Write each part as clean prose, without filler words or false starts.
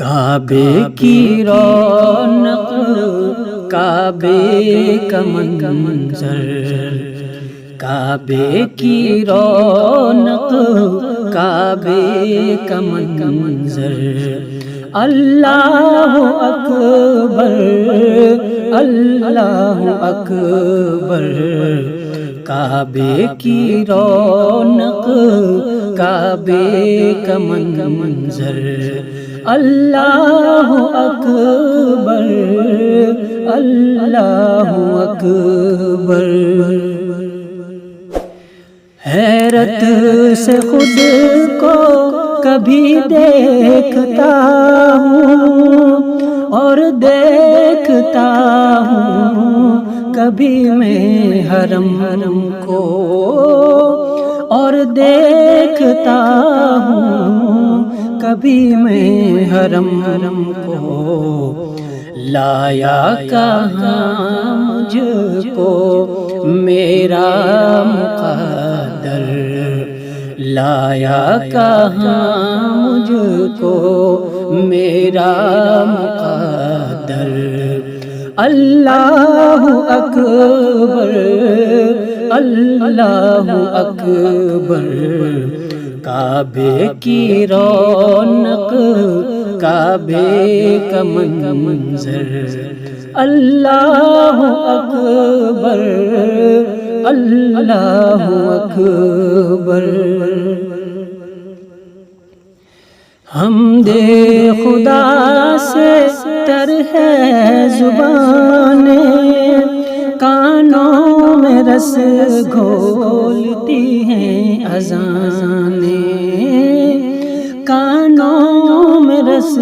کعبے کی رونق کعبے کا منظر، کعبے کی رونق کعبے کا منظر، اللہ اکبر اللہ اکبر، کعبے کی رونق کعبے کا منظر، اللہ اکبر اللہ اکبر۔ حیرت سے خود کو کبھی دیکھتا ہوں اور دیکھتا ہوں کبھی میں حرم کو، اور دیکھتا ہوں کبھی میں حرم کو، لایا کہاں مجھ کو میرا مقدر، لایا کہاں مجھ کو میرا مقدر، اللہ اکبر اللہ اکبر، کعبے کی رونق کعبے کا منظر، اللہ اکبر اللہ اکبر۔ حمد خدا سے تر ہے زبانیں، کانوں میں رس گھولتی ہیں اذانیں، کانوں میں رس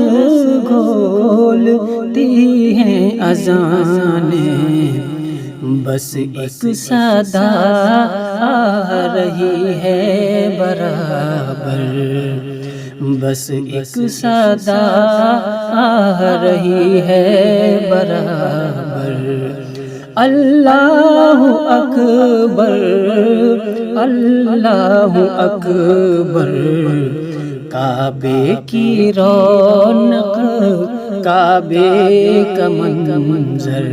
گھولتی ہیں اذانیں، بس ایک صدا آ رہی ہے برابر، بس ایک صدا آ رہی ہے برابر، اللہ اکبر اللہ اکبر، کعبے کی رونق کعبے کا منظر،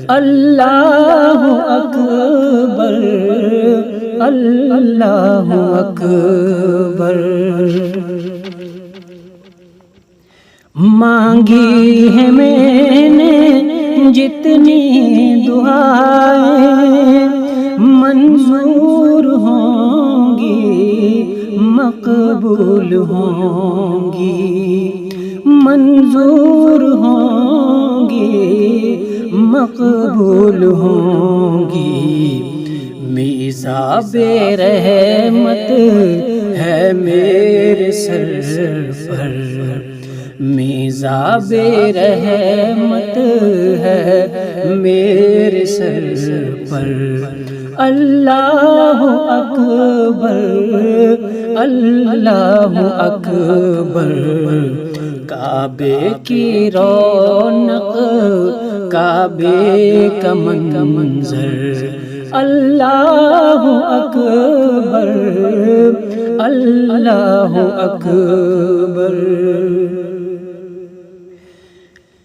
اللہ اکبر اللہ اکبر۔ مانگی ہے میں نے جتنی دعائیں، منظور ہوں گی مقبول ہوں گی، منظور ہوں گی مقبول ہوں گی، میزاب رحمت ہے میرے سر پر، میزاب رحمت ہے میرے سر پر، اللہ اکبر اللہ اکبر، کعبے کی رونق کعبے کا منظر، اللہ اکبر اللہ اکبر۔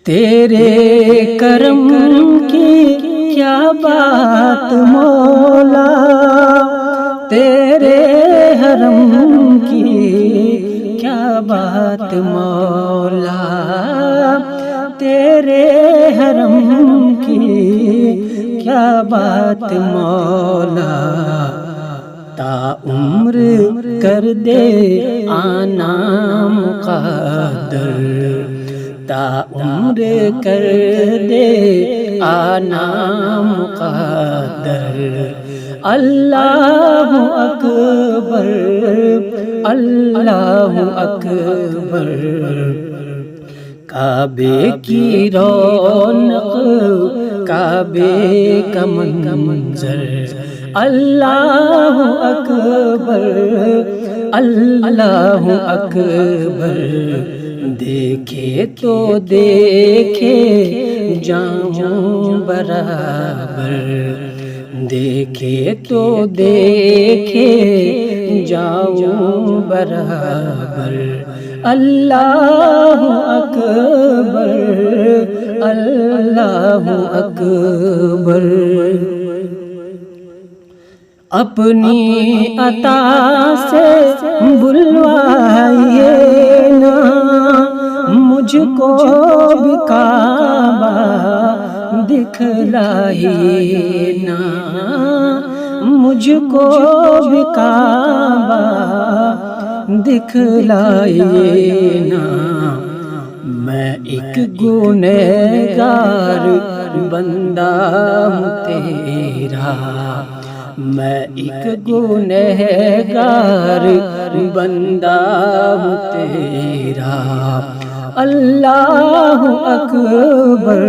تیرے کرم کی کیا بات مولا، تیرے حرم کی کیا بات مولا، تیرے حرم کی کیا بات مولا، تا عمر کر دے آنا مقدر، تا عمر کر دے آنا مقدر، اللہ اکبر اللہ اکبر، کعبے کی رونق کعبے کا منظر، اللہ اکبر اللہ اکبر، دیکھے تو دیکھے جاؤں برابر، دیکھے تو دیکھے جاؤں برابر، اللہ اکبر اللہ اکبر اپنی عطا سے بلوائیے نا مجھ کو بھی کعبہ دکھلائیے نا مجھ کو بھی کعبہ دکھلائیے نا میں ایک گنہگار بندہ ہوں تیرا میں ایک گنہگار بندہ ہوں تیرا اللہ اکبر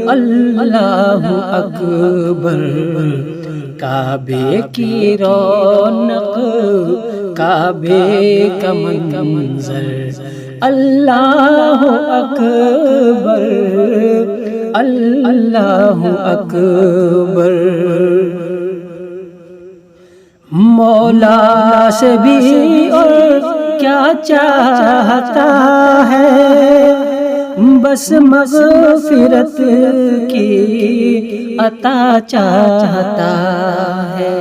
اللہ اکبر کعبے کی رونق کعبے کا منظر اللہ اکبر اللہ اکبر مولا سے بھی اور کیا چاہتا ہے بس مغفرت کی عطا چاہتا ہے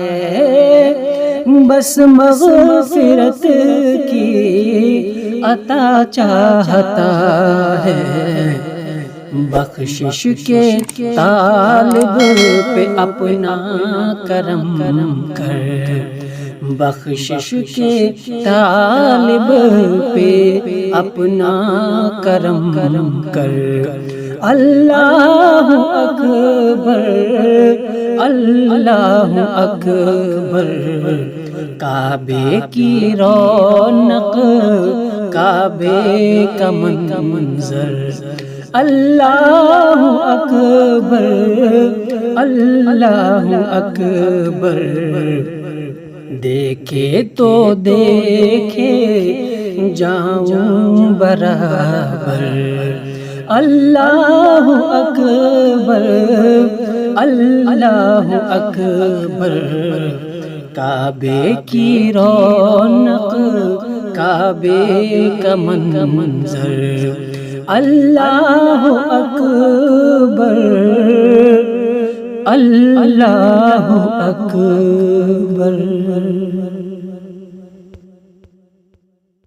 بس مغفرت کی عطا چاہتا ہے بخشش کے طالب پہ اپنا کرم کر بخشش کے طالب پہ اپنا کرم کر اللہ اکبر اللہ اکبر کعبے کی رونق کعبے کا منظر اللہ اکبر اللہ اکبر دیکھے تو دیکھے جاؤں برابر اللہ اکبر اللہ اکبر کعبے کی رونق کعبے کا منظر اللہ اکبر اللہ اکبر